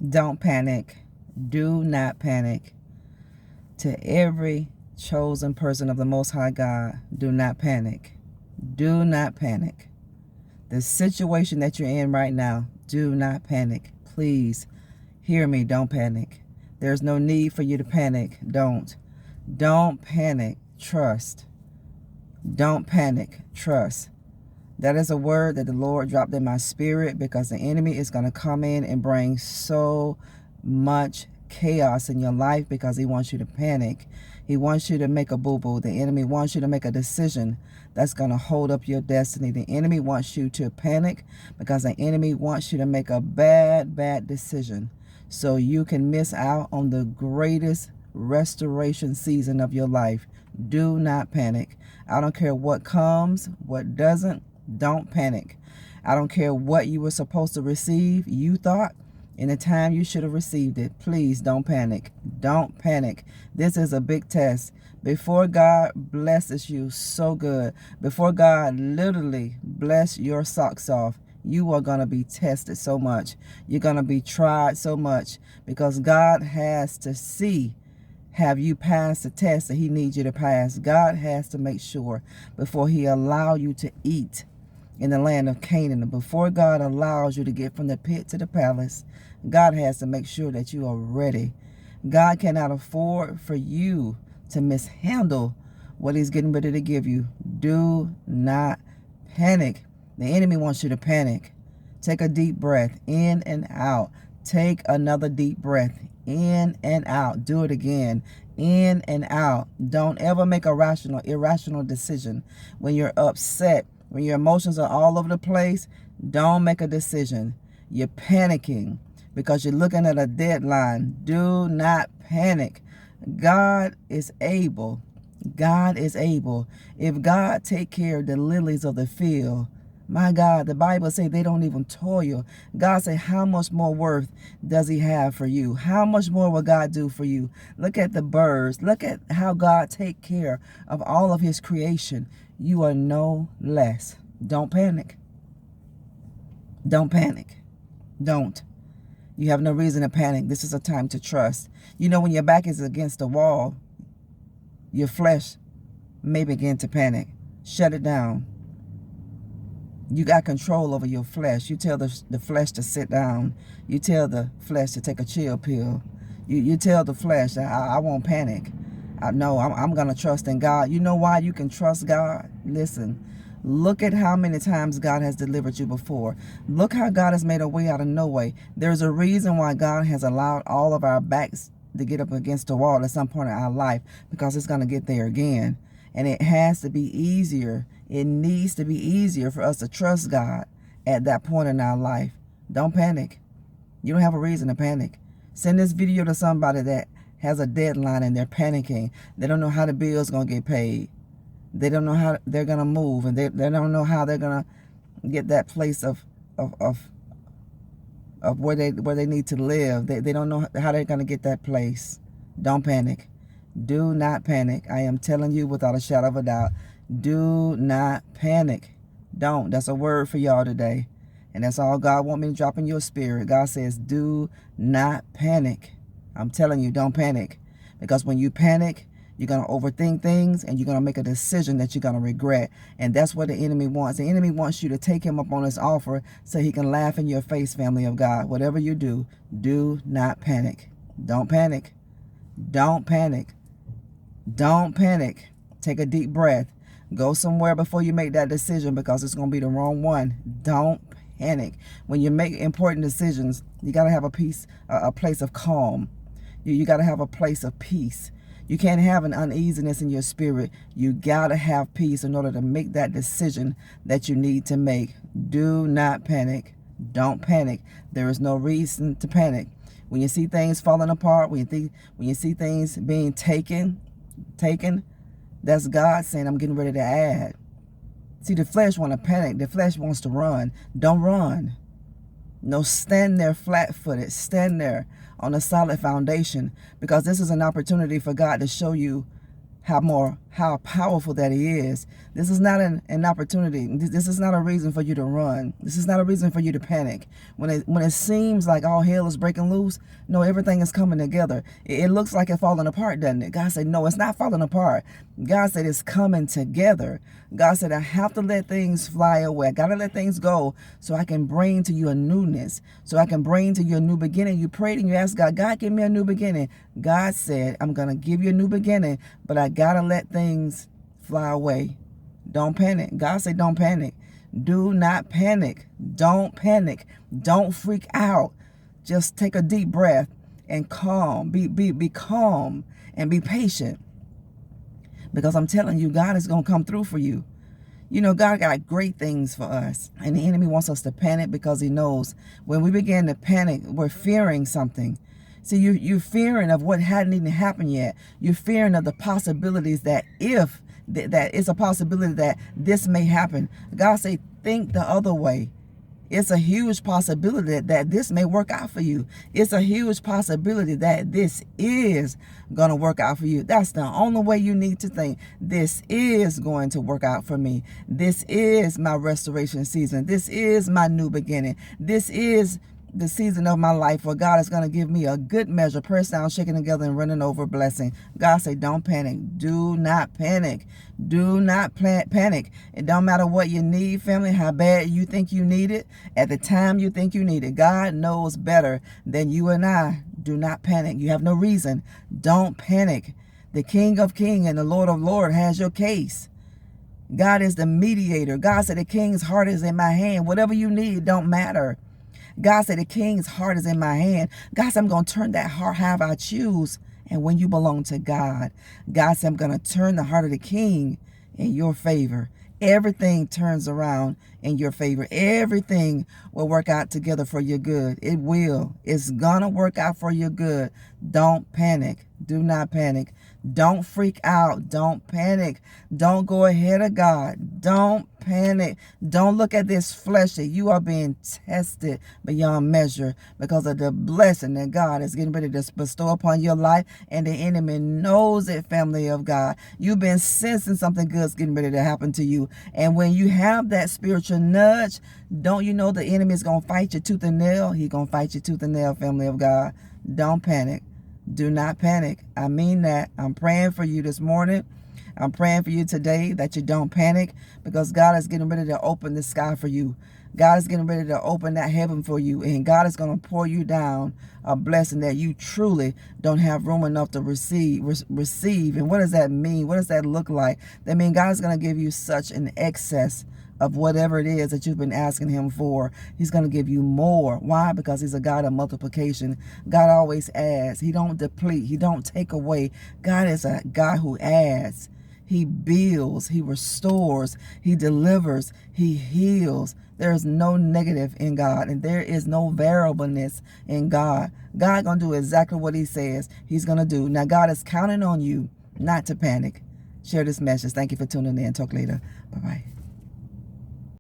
Don't panic. Do not panic. To every chosen person of the Most High God, do not panic. Do not panic. The situation that you're in right now, do not panic. Please hear me. Don't panic. There's no need for you to panic. Don't panic. Trust. Don't panic. Trust. That is a word that the Lord dropped in my spirit, because the enemy is going to come in and bring so much chaos in your life because he wants you to panic. He wants you to make a boo-boo. The enemy wants you to make a decision that's going to hold up your destiny. The enemy wants you to panic because the enemy wants you to make a bad decision so you can miss out on the greatest restoration season of your life. Do not panic. I don't care what comes, what doesn't. Don't panic. I don't care what you were supposed to receive, you thought, in the time you should have received it. Please don't panic. Don't panic. This is a big test. Before God blesses you so good, before God literally bless your socks off, you are going to be tested so much. You're going to be tried so much, because God has to see, have you passed the test that he needs you to pass. God has to make sure before he allow you to eat in the land of Canaan, before God allows you to get from the pit to the palace, God has to make sure that you are ready. God cannot afford for you to mishandle what he's getting ready to give you. Do not panic. The enemy wants you to panic. Take a deep breath in and out. Take another deep breath in and out. Do it again. In and out. Don't ever make a irrational decision when you're upset. When your emotions are all over the place, don't make a decision. You're panicking because you're looking at a deadline. Do not panic. God is able. God is able. If God take care of the lilies of the field, my God, the Bible says they don't even toil. God said, how much more worth does he have for you? How much more will God do for you? Look at the birds. Look at how God take care of all of his creation. You are no less. Don't panic. Don't panic. Don't. You have no reason to panic. This is a time to trust. You know, when your back is against the wall, your flesh may begin to panic. Shut it down. You got control over your flesh. You tell the flesh to sit down. You tell the flesh to take a chill pill. You tell the flesh, I won't panic. No, I'm going to trust in God. You know why you can trust God? Listen, look at how many times God has delivered you before. Look how God has made a way out of no way. There's a reason why God has allowed all of our backs to get up against the wall at some point in our life, because it's going to get there again. And it has to be easier. It needs to be easier for us to trust God at that point in our life. Don't panic. You don't have a reason to panic. Send this video to somebody that has a deadline and they're panicking. They don't know how the bill's going to get paid. They don't know how they're going to move, and they don't know how they're going to get that place of where they need to live. They don't know how they're going to get that place. Don't panic. Do not panic. I am telling you without a shadow of a doubt. Do not panic. Don't. That's a word for y'all today. And that's all God wants me to drop in your spirit. God says, do not panic. I'm telling you, don't panic. Because when you panic, you're going to overthink things, and you're going to make a decision that you're going to regret. And that's what the enemy wants. The enemy wants you to take him up on his offer so he can laugh in your face, family of God. Whatever you do not panic. Don't panic. Don't panic. Don't panic. Take a deep breath. Go somewhere before you make that decision, because it's going to be the wrong one. Don't panic. When you make important decisions, you got to have a place of calm. You got to have a place of peace. You can't have an uneasiness in your spirit. You got to have peace in order to make that decision that you need to make. Do not panic. Don't panic. There is no reason to panic. When you see things falling apart, when you see things being taken, that's God saying, I'm getting ready to add. See, the flesh wants to panic. The flesh wants to run. Don't run. No, stand there flat-footed. Stand there on a solid foundation, because this is an opportunity for God to show you how powerful that he is. This is not an opportunity. This is not a reason for you to run. This is not a reason for you to panic. When it seems like all hell is breaking loose, no, everything is coming together. It looks like it's falling apart, doesn't it? God said, no, it's not falling apart. God said it's coming together. God said, I have to let things fly away. I got to let things go so I can bring to you a newness, so I can bring to you a new beginning. You prayed and you asked God, God, give me a new beginning. God said, I'm going to give you a new beginning, but I got to let things fly away. Don't panic. God said, don't panic. Do not panic. Don't panic. Don't freak out. Just take a deep breath and calm. Be calm and be patient. Because I'm telling you, God is going to come through for you. You know, God got great things for us. And the enemy wants us to panic because he knows when we begin to panic, we're fearing something. See, you're fearing of what hadn't even happened yet. You're fearing of the possibilities that if that it's a possibility that this may happen. God say, think the other way. It's a huge possibility that this may work out for you. It's a huge possibility that this is going to work out for you. That's the only way you need to think. This is going to work out for me. This is my restoration season. This is my new beginning. This is the season of my life where God is going to give me a good measure, pressed down, shaking together, and running over blessing. God say, don't panic. Do not panic. Do not panic. It don't matter what you need, family, how bad you think you need it, at the time you think you need it. God knows better than you and I. Do not panic. You have no reason. Don't panic. The King of Kings and the Lord of Lords has your case. God is the mediator. God said the king's heart is in my hand. Whatever you need, don't matter. God said the king's heart is in my hand. God said I'm going to turn that heart however I choose. And when you belong to God, God said I'm going to turn the heart of the king in your favor. Everything turns around in your favor. Everything will work out together for your good. It will. It's going to work out for your good. Don't panic. Do not panic. Don't freak out. Don't panic. Don't go ahead of God. Don't panic. Don't look at this flesh that you are being tested beyond measure because of the blessing that God is getting ready to bestow upon your life, and the enemy knows it, family of God. You've been sensing something good's getting ready to happen to you, and when you have that spiritual nudge, don't you know the enemy is going to fight you tooth and nail? He's going to fight you tooth and nail, family of God. Don't panic. Do not panic. I mean that. I'm praying for you this morning. I'm praying for you today that you don't panic, because God is getting ready to open the sky for you. God is getting ready to open that heaven for you, and God is going to pour you down a blessing that you truly don't have room enough to receive. And what does that mean? What does that look like? That means God is going to give you such an excess of whatever it is that you've been asking him for. He's going to give you more. Why? Because he's a God of multiplication. God always adds. He don't deplete. He don't take away. God is a God who adds. He builds. He restores. He delivers. He heals. There is no negative in God, and there is no variableness in God. God going to do exactly what he says he's going to do. Now, God is counting on you not to panic. Share this message. Thank you for tuning in. Talk later. Bye-bye.